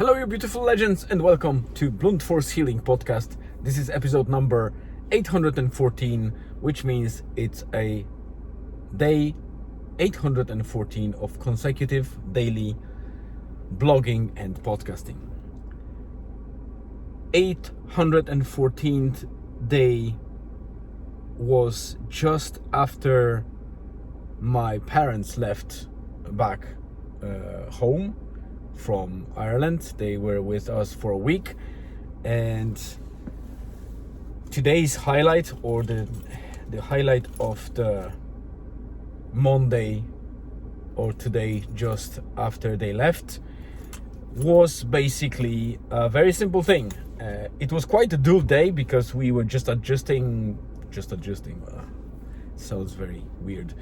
Hello, you beautiful legends, and welcome to Blunt Force Healing Podcast. This is episode number 814, which means it's a day 814 of consecutive daily blogging and podcasting. 814th day was just after my parents left back home from Ireland. They were with us for a week, and today's highlight, or the highlight of the Monday or today just after they left, was basically a very simple thing. It was quite a dull day because we were just adjusting, sounds very weird.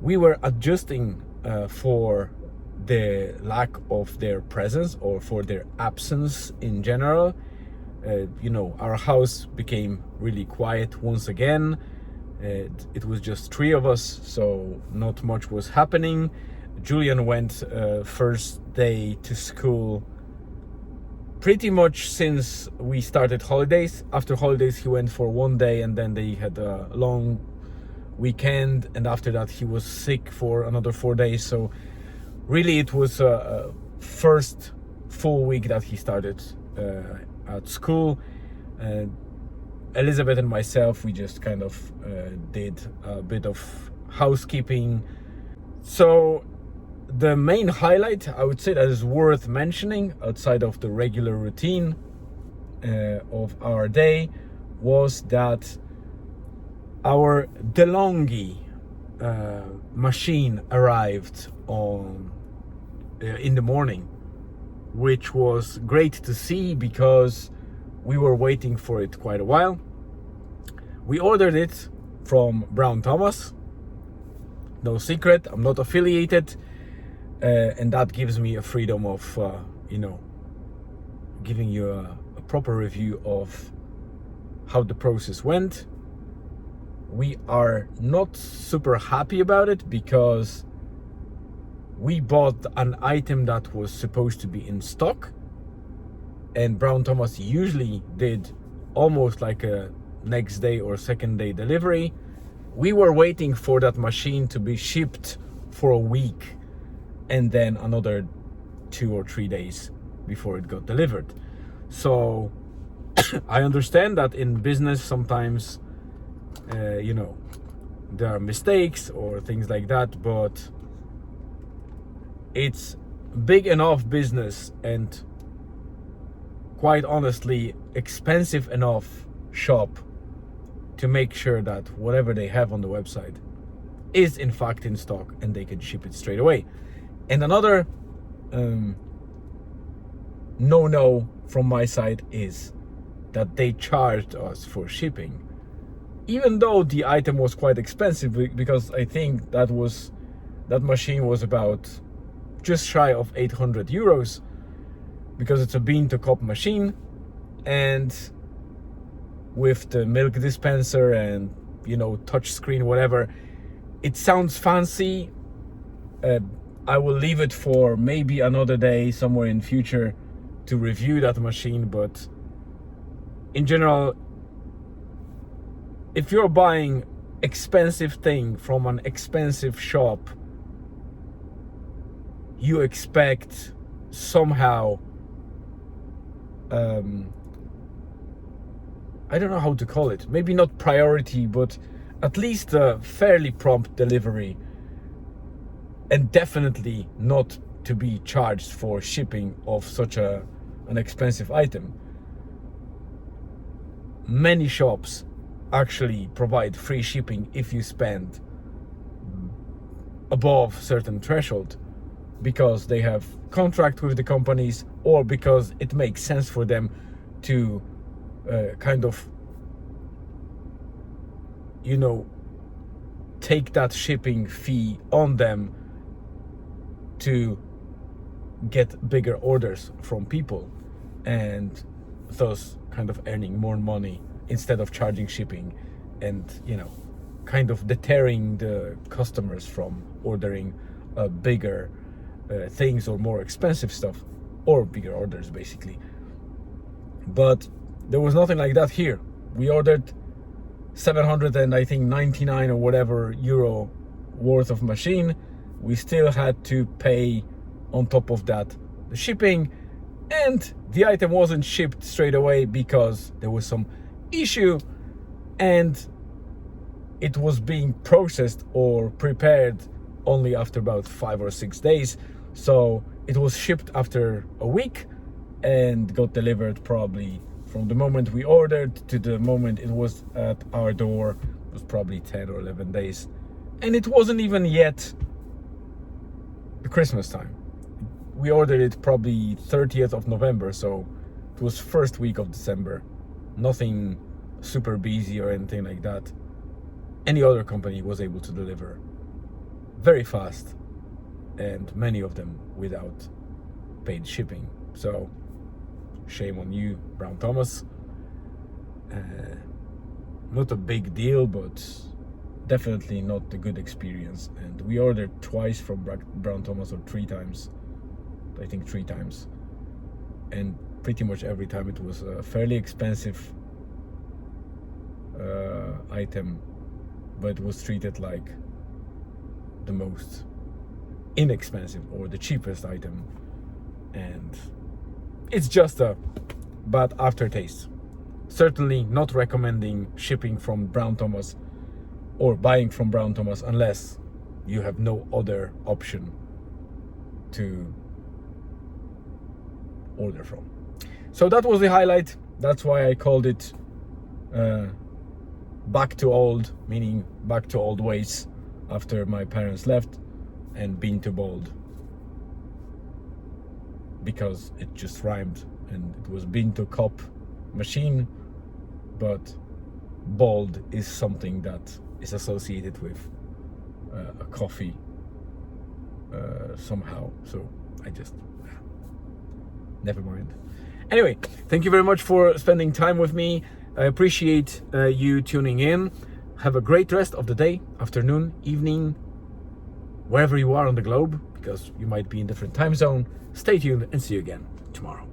We were adjusting for the lack of their presence, or for their absence in general. Our house became really quiet once again. It was just three of us, so not much was happening. Julian went first day to school pretty much since we started holidays. After holidays he went for one day, and then they had a long weekend, and after that he was sick for another 4 days. So really it was a first full week that he started at school. Elizabeth and myself, we just kind of did a bit of housekeeping. So the main highlight, I would say, that is worth mentioning outside of the regular routine of our day, was that our DeLonghi machine arrived in the morning, which was great to see because we were waiting for it quite a while. We ordered it from Brown Thomas. No secret, I'm not affiliated, and that gives me a freedom of giving you a proper review of how the process went. We are not super happy about it because we bought an item that was supposed to be in stock, and Brown Thomas usually did almost like a next day or second day delivery. We were waiting for that machine to be shipped for a week, and then another 2 or 3 days before it got delivered. So I understand that in business sometimes there are mistakes or things like that, but it's big enough business and quite honestly expensive enough shop to make sure that whatever they have on the website is in fact in stock and they can ship it straight away. And another no from my side is that they charged us for shipping, even though the item was quite expensive, because I think that machine was about just shy of 800 euros, because it's a bean to cup machine, and with the milk dispenser and touch screen, whatever. It sounds fancy. I will leave it for maybe another day somewhere in future to review that machine, but in general, if you're buying expensive thing from an expensive shop, you expect somehow, I don't know how to call it, maybe not priority, but at least a fairly prompt delivery, and definitely not to be charged for shipping of such an expensive item. Many shops actually provide free shipping if you spend above certain threshold, because they have contract with the companies, or because it makes sense for them to take that shipping fee on them to get bigger orders from people, and thus kind of earning more money instead of charging shipping, and kind of deterring the customers from ordering bigger things or more expensive stuff. or bigger orders basically. But there was nothing like that here. We ordered 799 or whatever euro worth of machine. We still had to pay on top of that the shipping, and the item wasn't shipped straight away because there was some issue, and it was being processed or prepared only after about 5 or 6 days. So it was shipped after a week and got delivered probably from the moment we ordered to the moment it was at our door. It was probably 10 or 11 days, and it wasn't even yet the Christmas time. We ordered it probably 30th of November, so it was first week of December. Nothing super busy or anything like that. Any other company was able to deliver very fast, and many of them without paid shipping. So shame on you, Brown Thomas. Not a big deal, but definitely not a good experience. And we ordered twice from Brown Thomas, or 3 times. I think 3 times, and pretty much every time it was a fairly expensive item, but it was treated like the most inexpensive or the cheapest item, and it's just a bad aftertaste. Certainly not recommending shipping from Brown Thomas or buying from Brown Thomas unless you have no other option to order from. So that was the highlight. That's why I called it back to old, meaning back to old ways after my parents left, and been to bold because it just rhymed, and it was been to cop machine, but bold is something that is associated with a coffee somehow, so I just never mind. Anyway, thank you very much for spending time with me. I appreciate you tuning in. Have a great rest of the day, afternoon, evening, wherever you are on the globe, because you might be in different time zone. Stay tuned and see you again tomorrow.